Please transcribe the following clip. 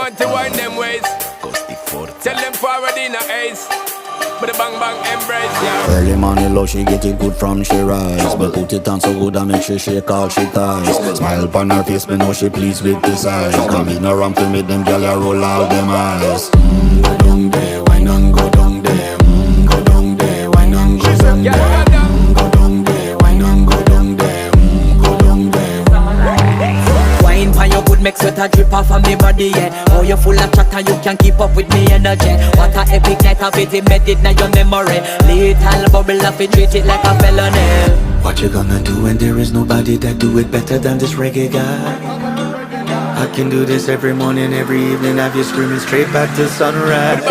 want to wind them ways. Tell them forward in a ace. But the bang bang embrace, yeah. Early morning love, she get it good from she rise. But put it on so good I make she shake all she ties. Smile upon her face, me know she pleased with this eyes. Come in around to make them gyal a roll out them eyes. Go down there, wine and go down there. Go down there, wine and go down there. Go down there, wine and go down there. Go down there. Wine pan your good, make sweat a drip off of me body, yeah. Oh, you full of chatter, you can keep up with me energy. What a epic night of it, embedded in your memory. Little bubble of it, treat it like a felony. What you gonna do when there is nobody that do it better than this reggae guy? I can do this every morning, every evening, have you screaming straight back to sunrise.